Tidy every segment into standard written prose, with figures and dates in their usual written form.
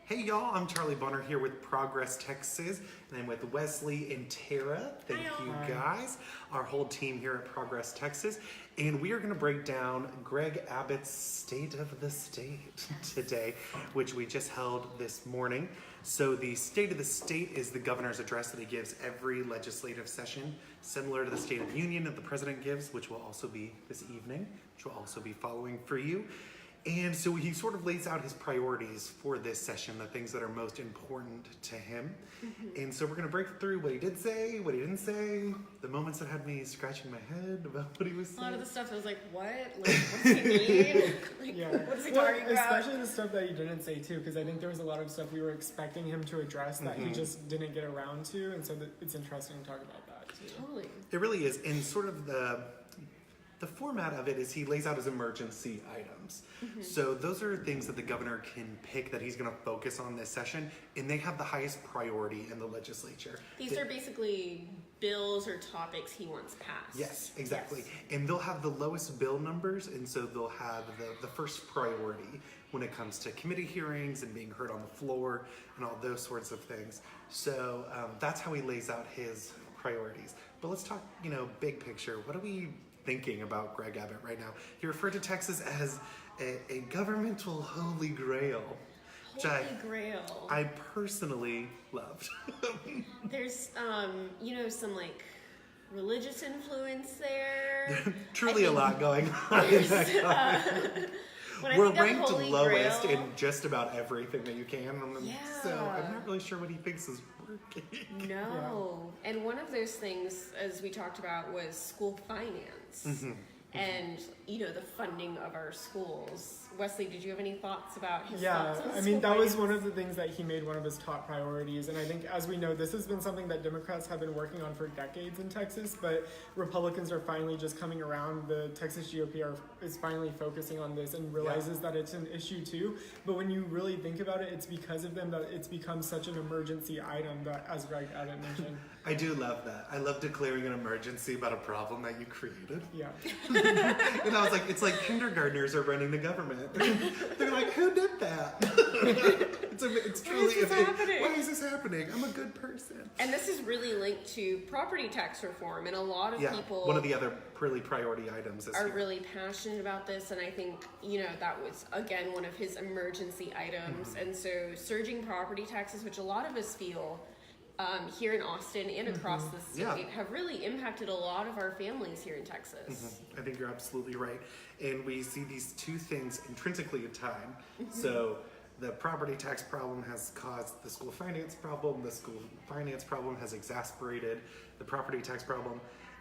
Hey y'all, I'm Charlie Bonner here with Progress Texas, and I'm with Wesley and Tara. Thank you guys, our whole team here at Progress Texas. And we are going to break down Greg Abbott's State of the State today, which we just held this morning. So the State of the State is the governor's address that he gives every legislative session, similar to the State of the Union that the president gives, which will also be this evening, which will also be following for you. And so he sort of lays out his priorities for this session, the things that are most important to him. Mm-hmm. And so we're going to break through what he did say, what he didn't say, the moments that had me scratching my head about what he was saying. A lot of the stuff I was like, what? Like, what's he mean? What's he talking about? Especially the stuff that he didn't say too, because I think there was a lot of stuff we were expecting him to address that he just didn't get around to. And so it's interesting to talk about that too. Totally. It really is. And sort of the format of it is he lays out his emergency items. Mm-hmm. So those are things that the governor can pick that he's going to focus on this session, and they have the highest priority in the legislature. These are basically bills or topics he wants passed. Yes, exactly. Yes. And they'll have the lowest bill numbers, and so they'll have the first priority when it comes to committee hearings and being heard on the floor and all those sorts of things. So that's how he lays out his priorities. But let's talk, big picture. What are we thinking about Greg Abbott right now? He referred to Texas as a governmental holy grail, which I personally loved. There's, some religious influence there. Truly a lot going on in that We're ranked lowest in just about everything that you can. So I'm not really sure what he thinks is working. No. Yeah. And one of those things, as we talked about, was school finance. Mm-hmm. And, the funding of our schools. Wesley, did you have any thoughts about his thoughts on school that was one of the things that he made one of his top priorities. And I think, as we know, this has been something that Democrats have been working on for decades in Texas, but Republicans are finally just coming around. The Texas GOP is finally focusing on this and realizes that it's an issue too. But when you really think about it, it's because of them that it's become such an emergency item, that, as Greg Abbott mentioned. I do love that. I love declaring an emergency about a problem that you created. Yeah. And I was like, it's like kindergartners are running the government. They're like, who did that? It's truly, why is this happening? I'm a good person. And this is really linked to property tax reform, and a lot of people, one of the other really priority items this year, really passionate about this. And I think that was again one of his emergency items. Mm-hmm. And so surging property taxes, which a lot of us feel here in Austin and across the state, have really impacted a lot of our families here in Texas. Mm-hmm. I think you're absolutely right. And we see these two things intrinsically in time. Mm-hmm. So the property tax problem has caused the school finance problem. The school finance problem has exacerbated the property tax problem.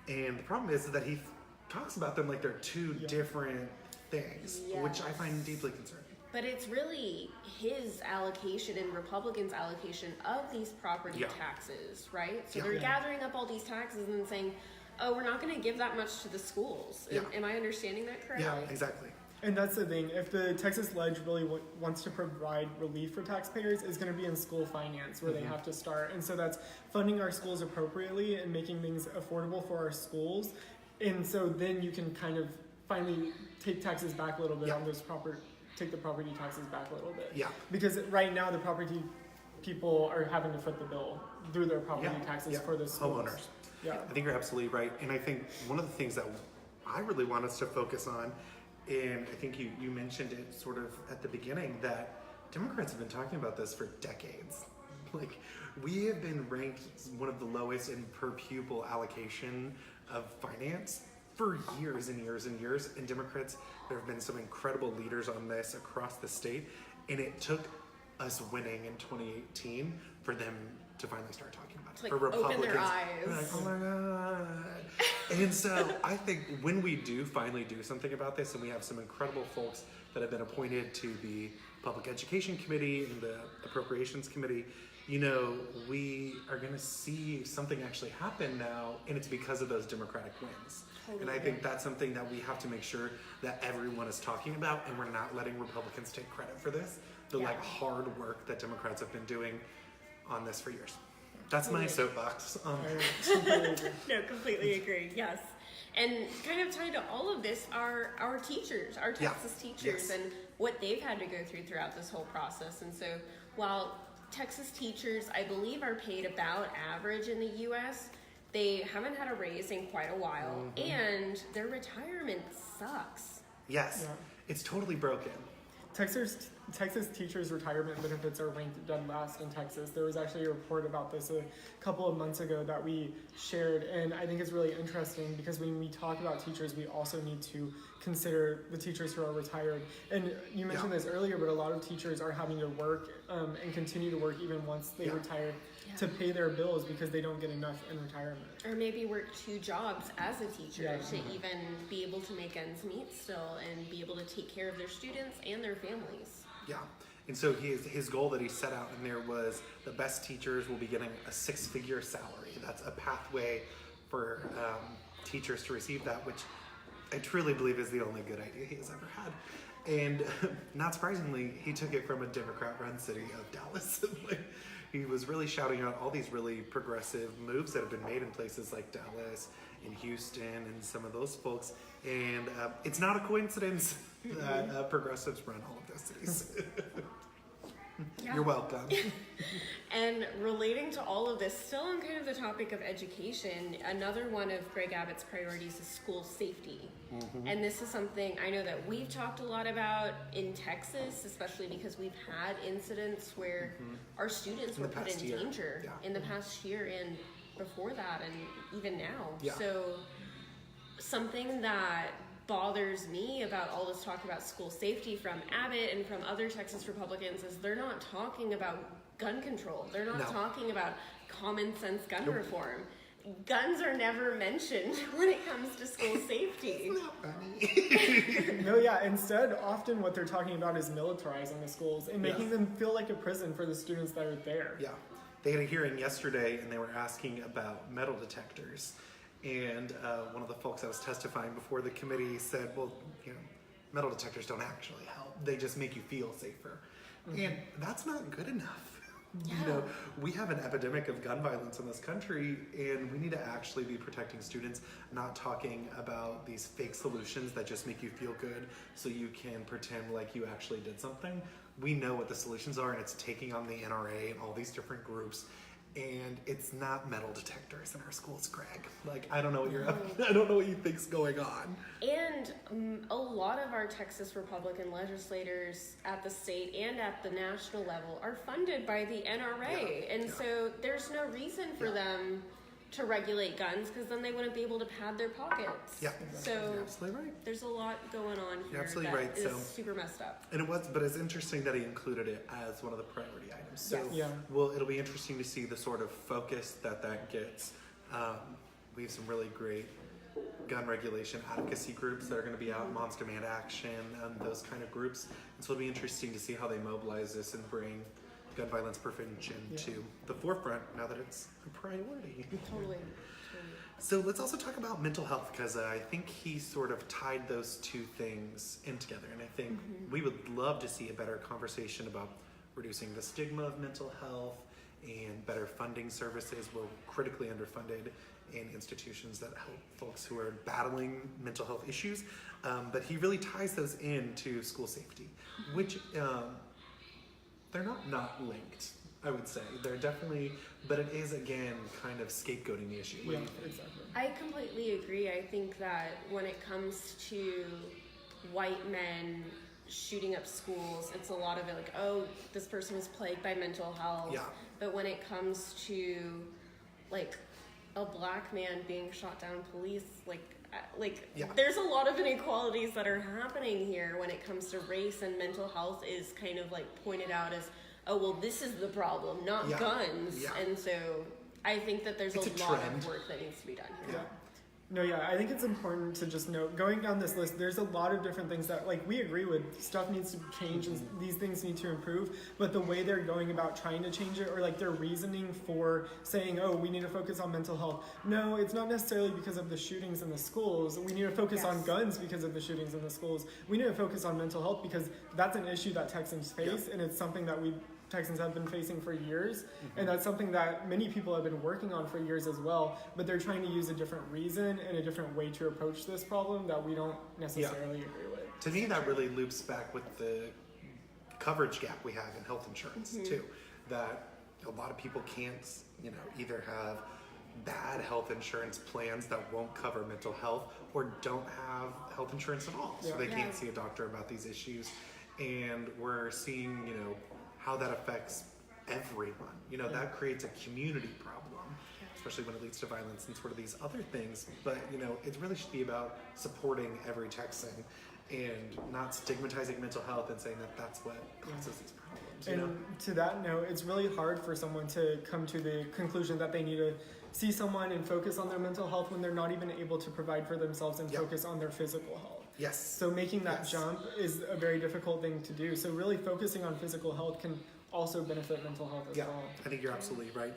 And the problem is that he talks about them like they're two different things, which I find deeply concerning. But it's really his allocation and Republicans' allocation of these property taxes, right? So they're gathering up all these taxes and then saying, oh, we're not going to give that much to the schools. Yeah. Am I understanding that correctly? Yeah, exactly. And that's the thing. If the Texas Ledge really wants to provide relief for taxpayers, it's going to be in school finance where they have to start. And so that's funding our schools appropriately and making things affordable for our schools. And so then you can kind of finally take taxes back a little bit on those take the property taxes back a little bit. Yeah. Because right now the property people are having to foot the bill through their property taxes for the schools. Homeowners. Yeah. I think you're absolutely right. And I think one of the things that I really want us to focus on, and I think you mentioned it sort of at the beginning, that Democrats have been talking about this for decades. Like, we have been ranked one of the lowest in per pupil allocation of finance for years and years and years. And Democrats, there have been some incredible leaders on this across the state. And it took us winning in 2018 for them to finally start talking about it. Like, for Republicans, open their eyes. Like, oh my God. And so I think when we do finally do something about this, and we have some incredible folks that have been appointed to the Public Education Committee and the Appropriations Committee, we are going to see something actually happen now, and it's because of those Democratic wins. Totally. And I think that's something that we have to make sure that everyone is talking about, and we're not letting Republicans take credit for this. The hard work that Democrats have been doing on this for years. That's my soapbox. No, completely agree. Yes. And kind of tied to all of this are our teachers, our Texas teachers. Yes. And what they've had to go through throughout this whole process. And so while Texas teachers, I believe, are paid about average in the U.S., they haven't had a raise in quite a while, and their retirement sucks. Yes, Yeah. it's totally broken. Texas teachers' retirement benefits are ranked dead last in Texas. There was actually a report about this a couple of months ago that we shared, and I think it's really interesting because when we talk about teachers, we also need to consider the teachers who are retired. And you mentioned this earlier, but a lot of teachers are having to work and continue to work even once they retire to pay their bills because they don't get enough in retirement. Or maybe work 2 jobs as a teacher to even be able to make ends meet still and be able to take care of their students and their families. Yeah. And so his goal that he set out in there was the best teachers will be getting a 6-figure salary. That's a pathway for teachers to receive that, which I truly believe is the only good idea he has ever had. And not surprisingly, he took it from a Democrat-run city of Dallas. He was really shouting out all these really progressive moves that have been made in places like Dallas and Houston and some of those folks. And it's not a coincidence that progressives run all of those cities. You're welcome. And relating to all of this, still on kind of the topic of education, another one of Greg Abbott's priorities is school safety. And this is something I know that we've talked a lot about in Texas, especially because we've had incidents where our students were put in danger in the past year and before that and even now. So something that bothers me about all this talk about school safety from Abbott and from other Texas Republicans is they're not talking about gun control. They're not talking about common sense gun reform. Guns are never mentioned when it comes to school safety. Instead, often what they're talking about is militarizing the schools and making them feel like a prison for the students that are there. Yeah. They had a hearing yesterday and they were asking about metal detectors. And one of the folks that was testifying before the committee said, well, metal detectors don't actually help. They just make you feel safer. And that's not good enough. We have an epidemic of gun violence in this country, and we need to actually be protecting students, not talking about these fake solutions that just make you feel good so you can pretend like you actually did something. We know what the solutions are, and it's taking on the NRA and all these different groups. And it's not metal detectors in our schools, Greg. I don't know what I don't know what you think's going on. And a lot of our Texas Republican legislators at the state and at the national level are funded by the NRA. And so there's no reason for them to regulate guns because then they wouldn't be able to pad their pockets. Yeah, so you're absolutely right. There's a lot going on here. You're absolutely that right. is So super messed up. And but it's interesting that he included it as one of the priority items. So it'll be interesting to see the sort of focus that gets. We have some really great gun regulation advocacy groups that are going to be out, Moms Demand Action, those kind of groups. And so it'll be interesting to see how they mobilize this and bring gun violence prevention to the forefront now that it's a priority. Totally. So let's also talk about mental health because I think he sort of tied those two things in together. And I think we would love to see a better conversation about reducing the stigma of mental health and better funding services. We're critically underfunded in institutions that help folks who are battling mental health issues. But he really ties those into school safety, which they're not linked, I would say. They're definitely, but it is, again, kind of scapegoating the issue. Yeah, exactly. I completely agree. I think that when it comes to white men shooting up schools, it's a lot of it like, oh, this person is plagued by mental health. Yeah. But when it comes to, a black man being shot down police, there's a lot of inequalities that are happening here when it comes to race, and mental health is kind of pointed out as, oh, well, this is the problem, not guns. Yeah. And so I think that there's It's a a lot trend. of work that needs to be done here. I think it's important to just note, going down this list, there's a lot of different things that, we agree with. Stuff needs to change and these things need to improve, but the way they're going about trying to change it, or their reasoning for saying, oh, we need to focus on mental health. No, it's not necessarily because of the shootings in the schools. We need to focus on guns because of the shootings in the schools. We need to focus on mental health because that's an issue that Texans face, and it's something that Texans have been facing for years, and that's something that many people have been working on for years as well, but they're trying to use a different reason and a different way to approach this problem that we don't necessarily agree with. To me, that really loops back with the coverage gap we have in health insurance too. That a lot of people can't, either have bad health insurance plans that won't cover mental health, or don't have health insurance at all, so they can't see a doctor about these issues. And we're seeing, how that affects everyone. That creates a community problem, especially when it leads to violence and sort of these other things. But it really should be about supporting every Texan and not stigmatizing mental health and saying that that's what causes these problems. And to that note, it's really hard for someone to come to the conclusion that they need to see someone and focus on their mental health when they're not even able to provide for themselves and focus on their physical health. Yes. So making that jump is a very difficult thing to do. So really focusing on physical health can also benefit mental health as well. I think you're absolutely right.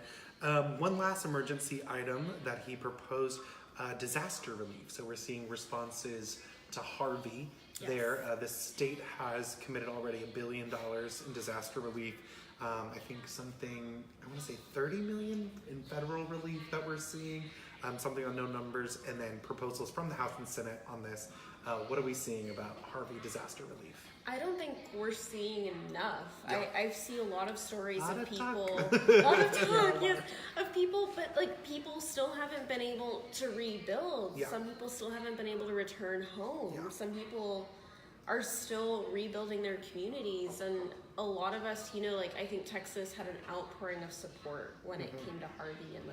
One last emergency item that he proposed, disaster relief. So we're seeing responses to Harvey there. The state has committed already $1 billion in disaster relief. I think something, I want to say 30 million in federal relief that we're seeing, something on no numbers, and then proposals from the House and Senate on this. What are we seeing about Harvey disaster relief? I don't think we're seeing enough. Yeah. I see a lot of stories Lot of of people, talk. a lot of talk, yes, of people, but like people still haven't been able to rebuild. Yeah. Some people still haven't been able to return home. Yeah. Some people are still rebuilding their communities, and a lot of us, I think Texas had an outpouring of support when it came to Harvey, and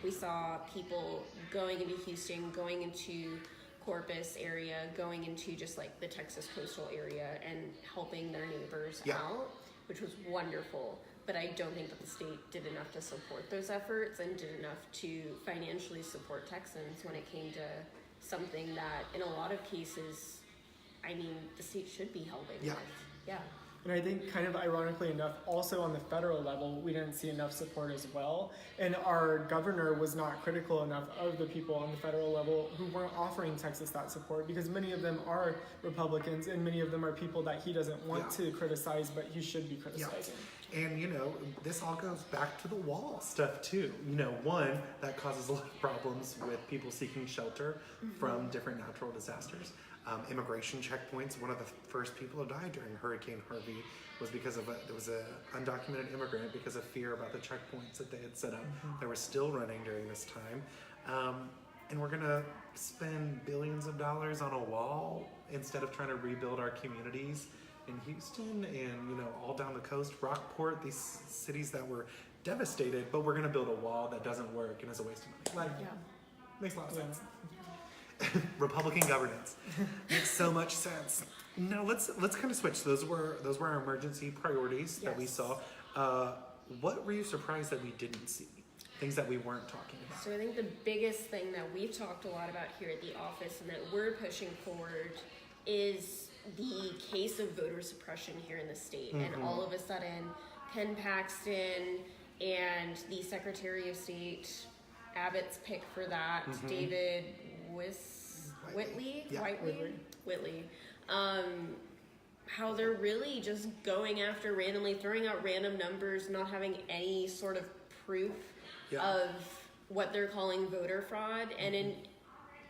we saw people going into Houston, going into Corpus area, going into just the Texas coastal area and helping their neighbors out, which was wonderful. But I don't think that the state did enough to support those efforts and did enough to financially support Texans when it came to something that in a lot of cases, the state should be helping with. Yeah. And I think kind of ironically enough, also on the federal level, we didn't see enough support as well. And our governor was not critical enough of the people on the federal level who weren't offering Texas that support, because many of them are Republicans and many of them are people that he doesn't want to criticize, but he should be criticizing. And this all goes back to the wall stuff too. One, that causes a lot of problems with people seeking shelter from different natural disasters. Immigration checkpoints. One of the first people to die during Hurricane Harvey was because there was an undocumented immigrant because of fear about the checkpoints that they had set up that were still running during this time. And we're gonna spend billions of dollars on a wall instead of trying to rebuild our communities in Houston and all down the coast, Rockport, these cities that were devastated. But we're gonna build a wall that doesn't work and is a waste of money. Makes a lot of sense. Republican governance makes so much sense. Now let's kind of switch. Those were our emergency priorities that we saw. What were you surprised that we didn't see? Things that we weren't talking about. So I think the biggest thing that we've talked a lot about here at the office and that we're pushing forward is the case of voter suppression here in the state. And all of a sudden, Ken Paxton and the Secretary of State, Abbott's pick for that, David Whitley, how they're really just going after randomly, throwing out random numbers, not having any sort of proof of what they're calling voter fraud, and in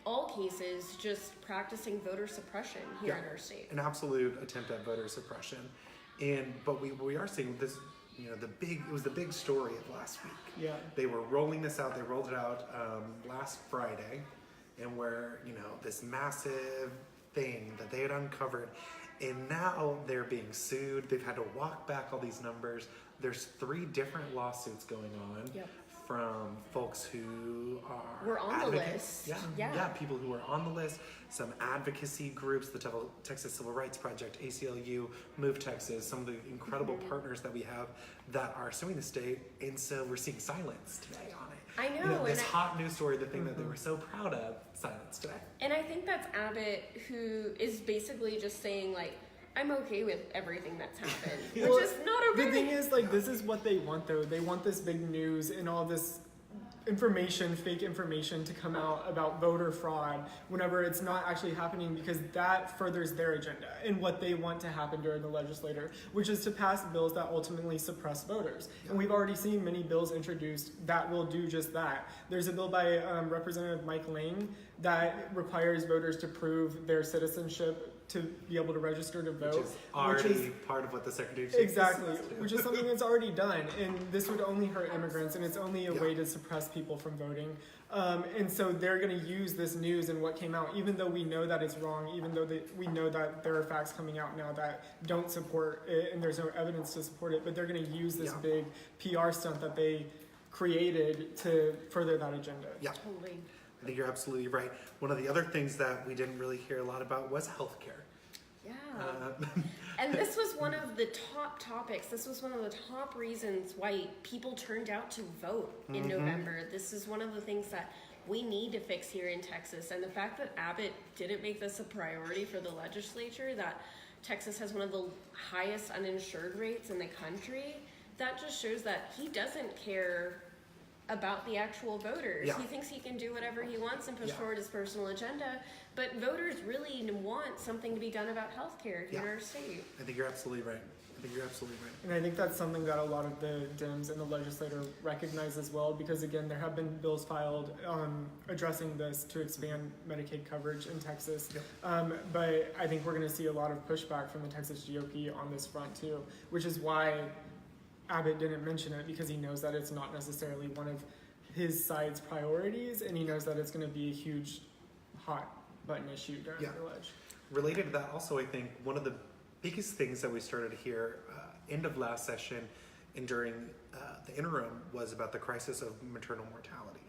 all cases, just practicing voter suppression here in our state. An absolute attempt at voter suppression, but we are seeing this. It was the big story of last week. Yeah. They were rolling this out. They rolled it out last Friday. And where, this massive thing that they had uncovered, and now they're being sued. They've had to walk back all these numbers. There's 3 different lawsuits going on from folks who we're on advocates. the list. People who are on the list. Some advocacy groups, the Texas Civil Rights Project, ACLU, Move Texas, some of the incredible partners that we have that are suing the state. And so we're seeing silence today on it. I know. This hot news story, the thing that they were so proud of, silence today. And I think that's Abbott, who is basically just saying, I'm okay with everything that's happened, which is not okay. The thing is, this is what they want, though. They want this big news and all this fake information to come out about voter fraud whenever it's not actually happening, because that furthers their agenda and what they want to happen during the legislature, which is to pass bills that ultimately suppress voters. And we've already seen many bills introduced that will do just that. There's a bill by Representative Mike Lang that requires voters to prove their citizenship to be able to register to vote. Which is already part of what the Secretary of State Exactly, is to do. which is something that's already done. And this would only hurt immigrants, and it's only a Yeah. way to suppress people from voting. And so they're going to use this news and what came out, even though we know that it's wrong, even though we know that there are facts coming out now that don't support it, and there's no evidence to support it, but they're going to use this Yeah. big PR stunt that they created to further that agenda. Yeah. Totally. I think you're absolutely right. One of the other things that we didn't really hear a lot about was healthcare. Yeah. Uh, And this was one of the top topics. This was one of the top reasons why people turned out to vote in November. This is one of the things that we need to fix here in Texas. And the fact that Abbott didn't make this a priority for the legislature, that Texas has one of the highest uninsured rates in the country, that just shows that he doesn't care about the actual voters. Yeah. He thinks he can do whatever he wants and push Yeah. forward his personal agenda, but voters really want something to be done about healthcare here in Yeah. our state. I think you're absolutely right. And I think that's something that a lot of the Dems and the legislature recognize as well, because again, there have been bills filed addressing this to expand Medicaid coverage in Texas. Yep. But I think we're going to see a lot of pushback from the Texas GOP on this front too, which is why Abbott didn't mention it, because he knows that it's not necessarily one of his side's priorities, and he knows that it's going to be a huge hot button issue during Yeah. the ledge. Related to that, also, I think one of the biggest things that we started to hear end of last session and during the interim was about the crisis of maternal mortality.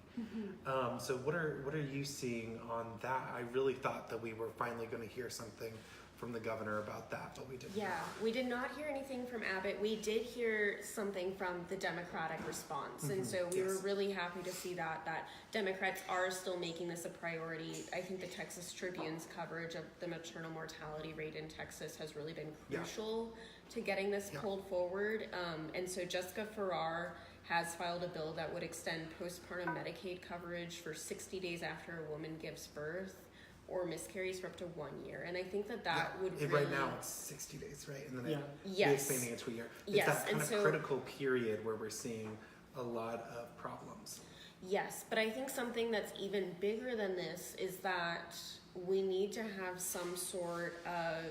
So what are you seeing on that? I really thought that we were finally going to hear something from the governor about that, but we didn't. Yeah, we did not hear anything from Abbott. We did hear something from the Democratic response, and so we were Yes. really happy to see that Democrats are still making this a priority. I think the Texas Tribune's coverage of the maternal mortality rate in Texas has really been Yeah. crucial to getting this Yeah. pulled forward. And so Jessica Farrar has filed a bill that would extend postpartum Medicaid coverage for 60 days after a woman gives birth or miscarries for up to 1 year. And I think that Yeah. would And really... right now it's 60 days, right? And then Yeah. it Yes. expanding it to a year. It's Yes, that kind and of so- critical period where we're seeing a lot of problems. Yes, but I think something that's even bigger than this is that we need to have some sort of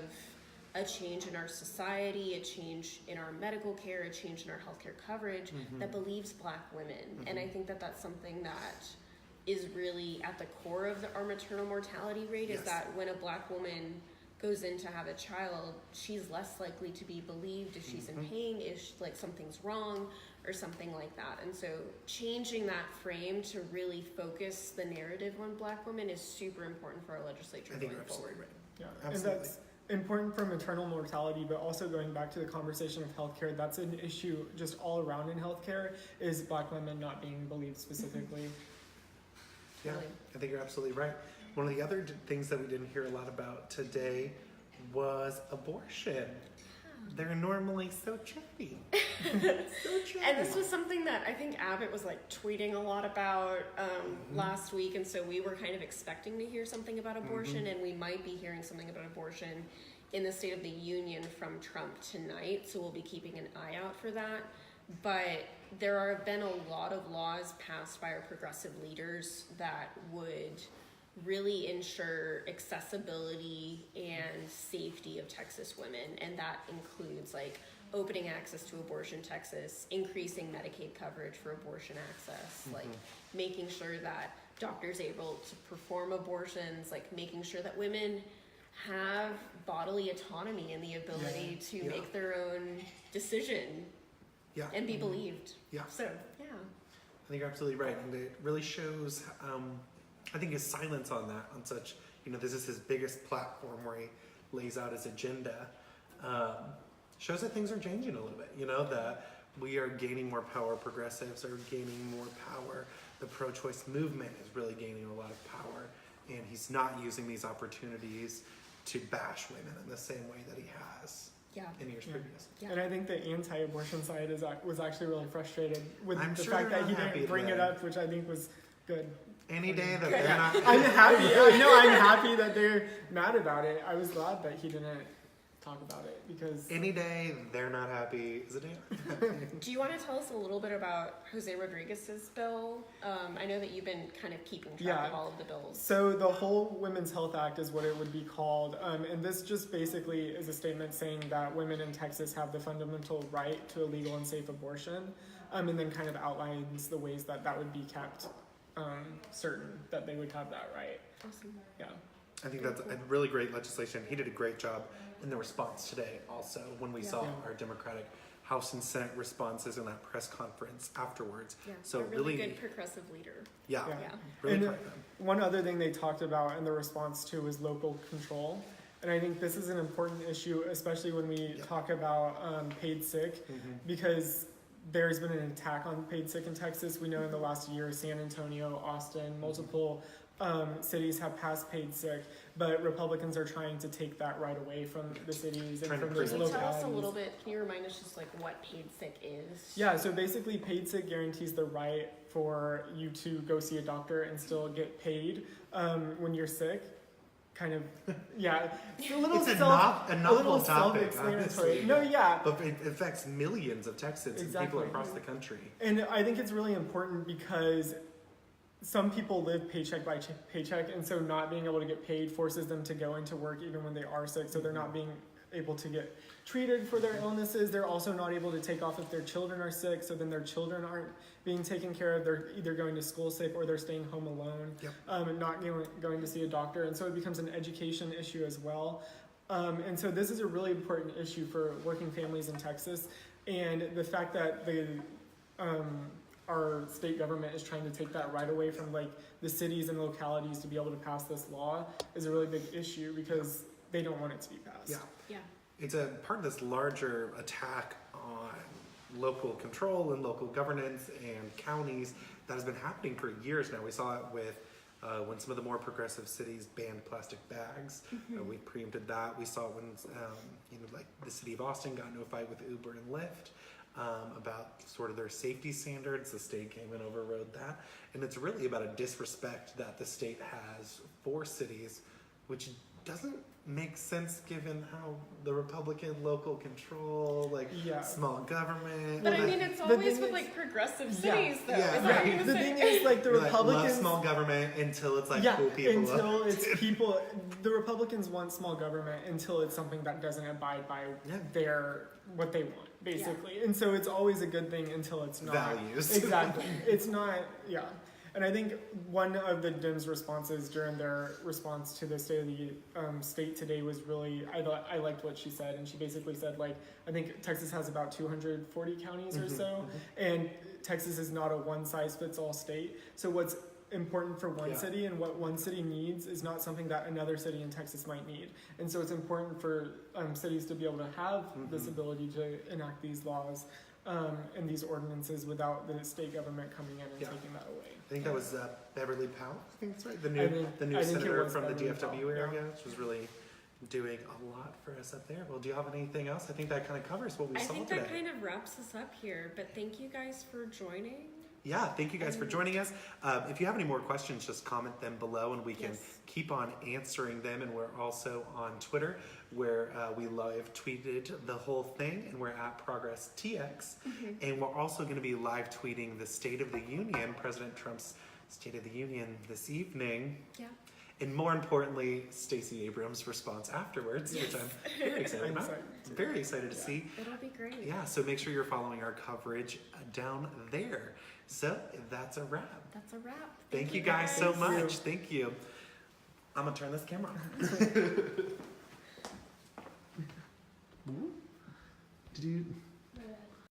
a change in our society, a change in our medical care, a change in our healthcare coverage that believes Black women. And I think that that's something that is really at the core of our maternal mortality rate, is Yes. that when a Black woman goes in to have a child, she's less likely to be believed if she's in pain, if like something's wrong or something like that. And so changing that frame to really focus the narrative on Black women is super important for our legislature I think you're going forward. absolutely right. Yeah, Absolutely. and that's important for maternal mortality, but also going back to the conversation of healthcare, that's an issue just all around in healthcare, is Black women not being believed specifically. Yeah, Really. I think you're absolutely right. One of the other things that we didn't hear a lot about today was abortion. They're normally so chatty. So chatty. And this was something that I think Abbott was like tweeting a lot about last week, and so we were kind of expecting to hear something about abortion, and we might be hearing something about abortion in the State of the Union from Trump tonight, so we'll be keeping an eye out for that. But there have been a lot of laws passed by our progressive leaders that would really ensure accessibility and safety of Texas women, and that includes like opening access to abortion Texas, increasing Medicaid coverage for abortion access, like making sure that doctors able to perform abortions, like making sure that women have bodily autonomy and the ability to Yeah. make their own decision Yeah. and be believed. Yeah. So, yeah. I think you're absolutely right, and it really shows. I think his silence on that, on such, this is his biggest platform where he lays out his agenda, shows that things are changing a little bit. That we are gaining more power. Progressives are gaining more power. The pro-choice movement is really gaining a lot of power, and he's not using these opportunities to bash women in the same way that he has Yeah. in years Yeah. previous. Yeah. And I think the anti-abortion side was actually really frustrated with I'm the sure fact they're that he not happy didn't bring it today. up, which I think was good. Any day that Good. they're not. I'm happy. I know I'm happy that they're mad about it. I was glad that he didn't talk about it, because Any day they're not happy is a day I'm happy. Do you want to tell us a little bit about Jose Rodriguez's bill? I know that you've been kind of keeping track of all of the bills. So the whole Women's Health Act is what it would be called, and this just basically is a statement saying that women in Texas have the fundamental right to a legal and safe abortion, and then kind of outlines the ways that that would be kept certain that they would have that right. Awesome. Yeah. I think that's a really great legislation. He did a great job in the response today also when we saw our Democratic House and Senate responses in that press conference afterwards. Yeah, So a really good progressive leader. Yeah. Yeah. Really And proud of them. one other thing they talked about in the response to was local control. And I think this is an important issue, especially when we talk about paid sick, because there's been an attack on paid sick in Texas. We know in the last year, San Antonio, Austin, multiple cities have passed paid sick, but Republicans are trying to take that right away from the cities and from those Can you tell localities. us a little bit, can you remind us just like what paid sick is? Yeah, so basically paid sick guarantees the right for you to go see a doctor and still get paid when you're sick. Kind of, yeah. It's a little It's a novel topic, self-explanatory. honestly. No, yeah. But it affects millions of Texans and people across the country. And I think it's really important because some people live paycheck by paycheck, and so not being able to get paid forces them to go into work even when they are sick, so they're not being able to get treated for their illnesses. They're also not able to take off if their children are sick, so then their children aren't being taken care of. They're either going to school sick or they're staying home alone and not going to see a doctor. And so it becomes an education issue as well. And so this is a really important issue for working families in Texas. And the fact that our state government is trying to take that right away from like the cities and localities to be able to pass this law is a really big issue because they don't want it to be passed. Yeah. It's a part of this larger attack on local control and local governance and counties that has been happening for years now. We saw it with when some of the more progressive cities banned plastic bags. We preempted that. We saw it when like the city of Austin got into a fight with Uber and Lyft about sort of their safety standards. The state came and overrode that. And it's really about a disrespect that the state has for cities, which doesn't make sense given how the Republican local control, like small government. But I mean, it's always with like progressive cities, though. Yeah, Is that what you're The gonna say? thing is, like the Love Republicans small government until it's like cool people. until it's people. The Republicans want small government until it's something that doesn't abide by what they want, basically. And so it's always a good thing until it's not. Values. Exactly. It's not. Yeah. And I think one of the Dems' responses during their response to the State of the State today was really, I liked what she said. And she basically said, like, I think Texas has about 240 counties or so. And Texas is not a one-size-fits-all state. So what's important for one city and what one city needs is not something that another city in Texas might need. And so it's important for cities to be able to have this ability to enact these laws and these ordinances without the state government coming in and taking that away. I think that was Beverly Powell. I think that's right. The new I think senator from the Beverly DFW Powell, area, which was really doing a lot for us up there. Well, do you have anything else? I think that kind of covers what we saw today. I think that kind of wraps us up here. But thank you guys for joining. Yeah, thank you guys for joining us. If you have any more questions, just comment them below and we can keep on answering them. And we're also on Twitter where we live tweeted the whole thing and we're at ProgressTX. And we're also going to be live tweeting the State of the Union, President Trump's State of the Union this evening. Yeah. And more importantly, Stacey Abrams' response afterwards, which I'm very excited about. Very excited to see. It'll be great. Yeah, so make sure you're following our coverage down there. So that's a wrap. That's a wrap. Thank you guys so much. Thank you. I'm gonna turn this camera off. Did you?